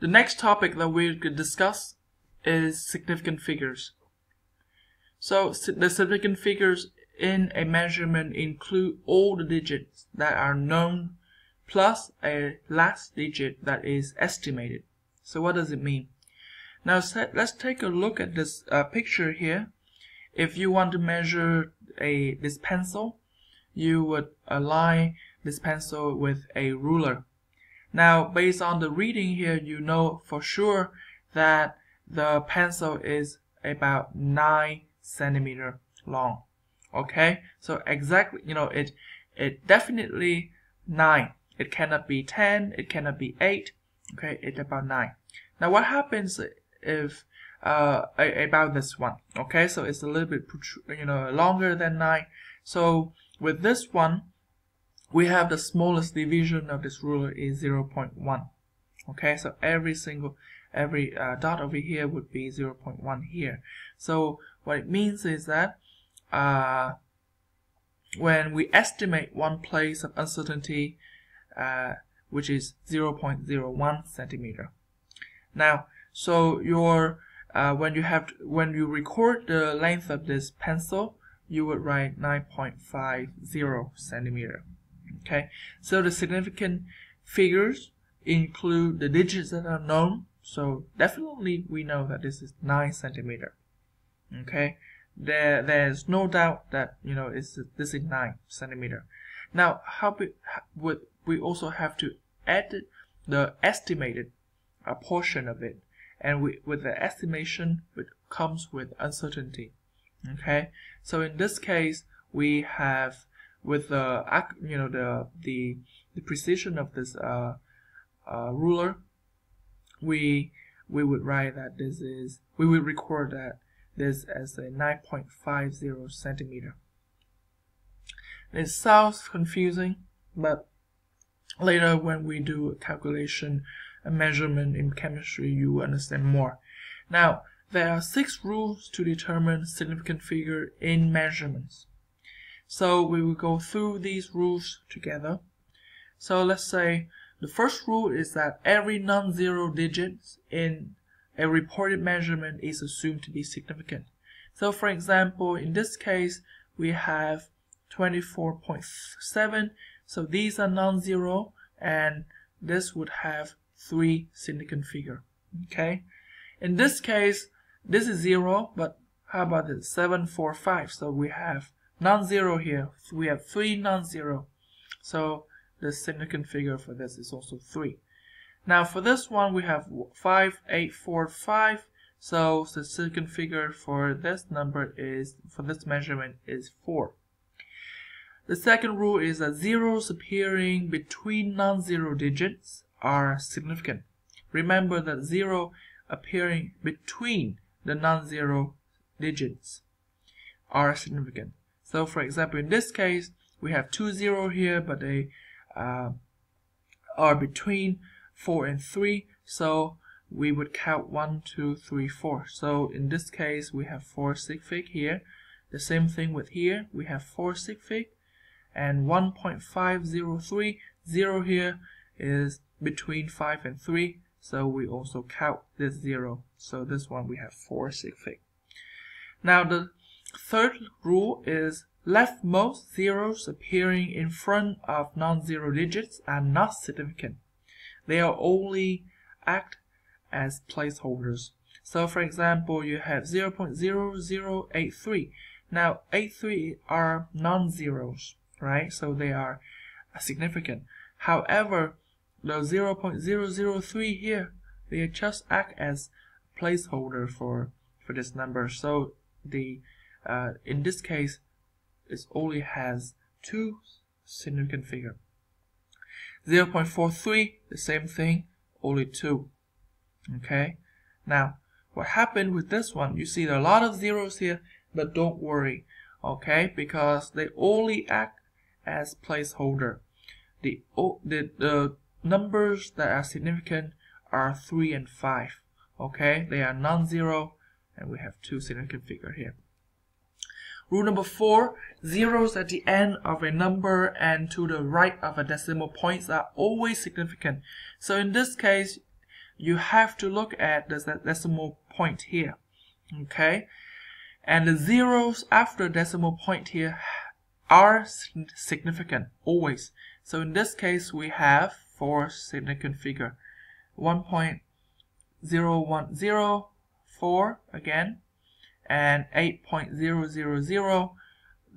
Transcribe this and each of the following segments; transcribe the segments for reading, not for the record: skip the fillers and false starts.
The next topic that we could discuss is significant figures. So the significant figures in a measurement include all the digits that are known plus a last digit that is estimated. So what does it mean? Now let's take a look at this picture here. If you want to measure this pencil, you would align this pencil with a ruler. Now, based on the reading here, you know for sure that the pencil is about 9 centimeters long. Okay, so exactly, it definitely 9. It cannot be 10, it cannot be 8. Okay, it's about 9. Now, what happens if about this one? Okay, so it's a little bit longer than 9. So with this one, we have the smallest division of this ruler is 0.1. Okay, so every dot over here would be 0.1 here. So what it means is that when we estimate one place of uncertainty, which is 0.01 centimeter. Now, so when you record the length of this pencil, you would write 9.50 centimeter. Okay, so the significant figures include the digits that are known. So definitely we know that this is 9 centimeter. Okay, there's no doubt that this is 9 centimeter. Now, how would we also have to add the estimated portion of it, and with the estimation it comes with uncertainty. Okay, so in this case we have with the precision of this ruler, we would write that we would record that this as a 9.50 centimeter. It sounds confusing, but later when we do a calculation, a measurement in chemistry, you will understand more. Now, there are 6 rules to determine significant figure in measurements. So we will go through these rules together. So let's say the first rule is that every non-zero digit in a reported measurement is assumed to be significant. So for example, in this case, we have 24.7. So these are non-zero, and this would have 3 significant figure. Okay. In this case, this is 0, but how about this 745? So we have non-zero here. We have 3 non-zero. So the significant figure for this is also 3. Now for this one we have 5845. So the significant figure for this measurement is 4. The second rule is that zeros appearing between non-zero digits are significant. Remember that 0 appearing between the non-zero digits are significant. So for example, in this case, we have 2 zeros here, but they are between 4 and 3. So we would count 1, 2, 3, 4. So in this case, we have 4 sig fig here. The same thing with here. We have 4 sig fig. And 1.503, 0 here is between 5 and 3. So we also count this 0. So this one we have 4 sig fig. Now the third rule is leftmost zeros appearing in front of non-zero digits are not significant. They are only act as placeholders. So for example, you have 0.0083. Now 83 are non-zeros, right? So they are significant. However, the 0.003 here, they just act as placeholder for this number. So the in this case, it only has 2 significant figure. 0.43, the same thing, only 2. Okay. Now, what happened with this one? You see there are a lot of zeros here, but don't worry, okay, because they only act as placeholder. The numbers that are significant are 3 and 5. Okay, they are non-zero, and we have 2 significant figure here. Rule number 4, zeros at the end of a number and to the right of a decimal point are always significant. So in this case, you have to look at the decimal point here, okay? And the zeros after decimal point here are significant always. So in this case, we have 4 significant figure, 1.0104 again, and 8.000.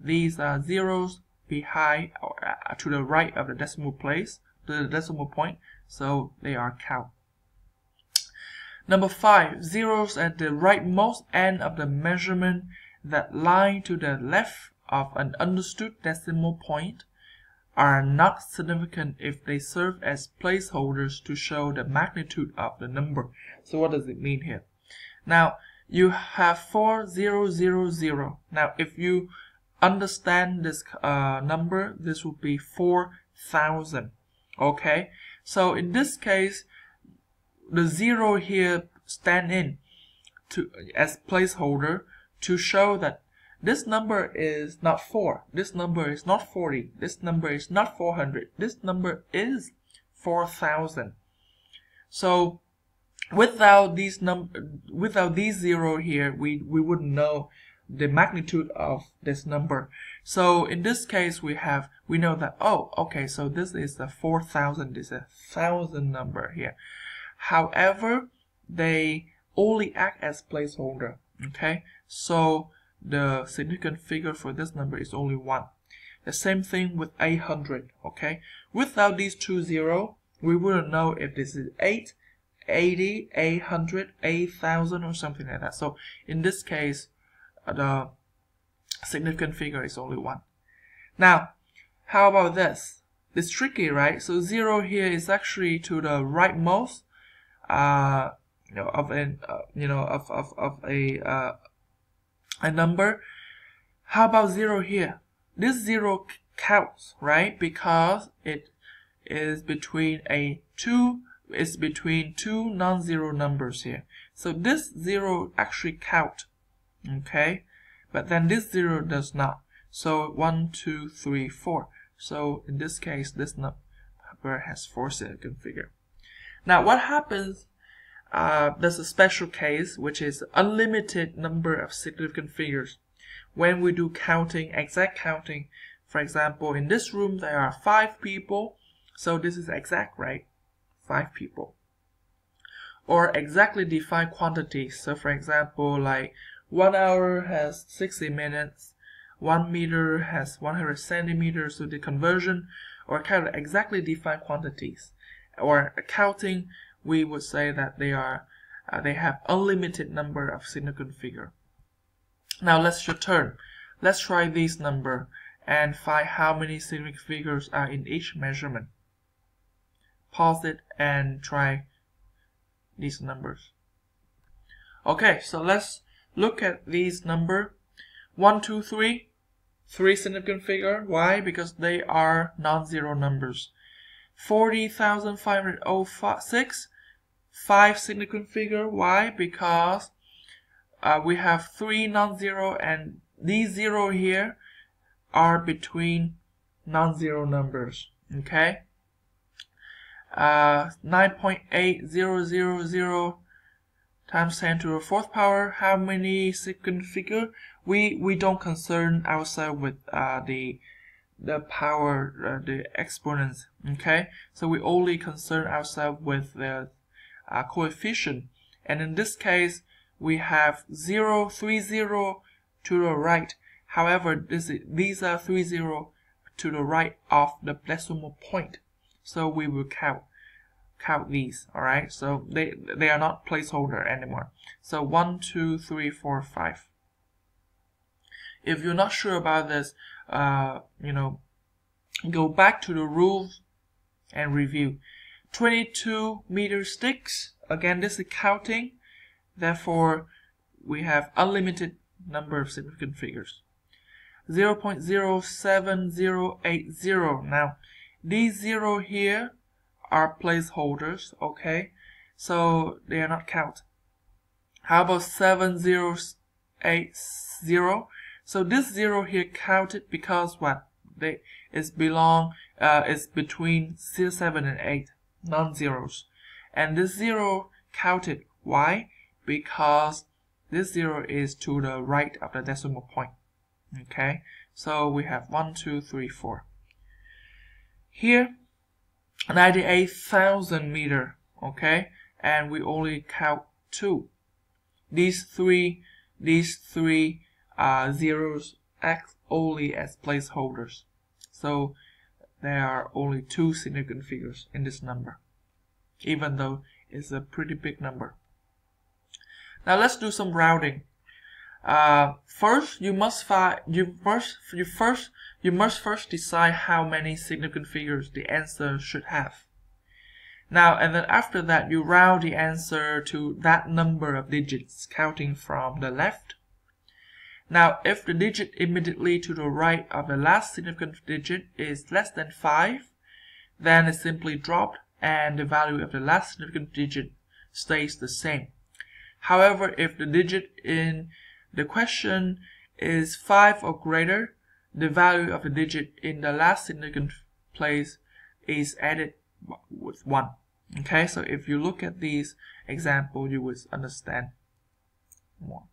These are zeros behind or to the right of the decimal place, the decimal point, so they are count. Number 5, zeros at the rightmost end of the measurement that lie to the left of an understood decimal point are not significant if they serve as placeholders to show the magnitude of the number. So what does it mean here? Now, you have 4000. Now, if you understand this number, this will be 4,000. Okay? So in this case, the 0 here stand in as placeholder to show that this number is not 4, this number is not 40, this number is not 400, this number is 4,000. So without these 0 here, we wouldn't know the magnitude of this number. So in this case, we know that, oh, okay, so this is the 4,000, this is a 1,000 number here. However, they only act as placeholder, okay? So the significant figure for this number is only 1. The same thing with 800, okay? Without these 2 zeros, we wouldn't know if this is 8, 80, 800, 8,000 or something like that. So in this case, the significant figure is only 1. Now, how about this? It's tricky, right? So 0 here is actually to the rightmost of a number. How about 0 here? This 0 counts, right? Because it is between two non-zero numbers here. So this 0 actually count, okay? But then this 0 does not. So 1, 2, 3, 4. So in this case, this number has 4 significant figure. Now what happens, there's a special case, which is unlimited number of significant figures. When we do counting, exact counting, for example, in this room there are 5 people, so this is exact, right? 5 people. Or exactly defined quantities. So for example, like 1 hour has 60 minutes, 1 meter has 100 centimeters, so the conversion, or kind of exactly defined quantities. Or counting, we would say that they have unlimited number of significant figure. Now let's return. Let's try this number and find how many significant figures are in each measurement. Pause it and try these numbers. Okay, so let's look at these numbers. 1, 2, 3. 3 significant figure. Why? Because they are non-zero numbers. 40,506. 5 significant figure. Why? Because we have 3 non-zero, and these 0 here are between non-zero numbers. Okay. 9.8000 times 10 to the 4th power. How many significant figure? We don't concern ourselves with the power, the exponents. Okay, so we only concern ourselves with the coefficient. And in this case, we have 030 to the right. However, these are 30 to the right of the decimal point. So we will count these. All right. So they are not placeholder anymore. So 1, 2, 3, 4, 5. If you're not sure about this, go back to the rules and review. 22 meter sticks. Again, this is counting. Therefore, we have unlimited number of significant figures. 0.07080. Now, these 0 here are placeholders, okay? So they are not count. How about 7080? So this 0 here counted because what? It's between 7 and 8, non-zeros. And this 0 counted. Why? Because this 0 is to the right of the decimal point. Okay, so we have 1, 2, 3, 4. Here, 98,000 meter. Okay, and we only count 2. These three zeros act only as placeholders. So there are only 2 significant figures in this number, even though it's a pretty big number. Now let's do some rounding. First, you must first decide how many significant figures the answer should have. Now, and then after that, you round the answer to that number of digits, counting from the left. Now, if the digit immediately to the right of the last significant digit is less than 5, then it's simply dropped and the value of the last significant digit stays the same. However, if the digit in the question is 5 or greater, the value of the digit in the last significant place is added with 1. Okay, so if you look at these examples, you will understand more.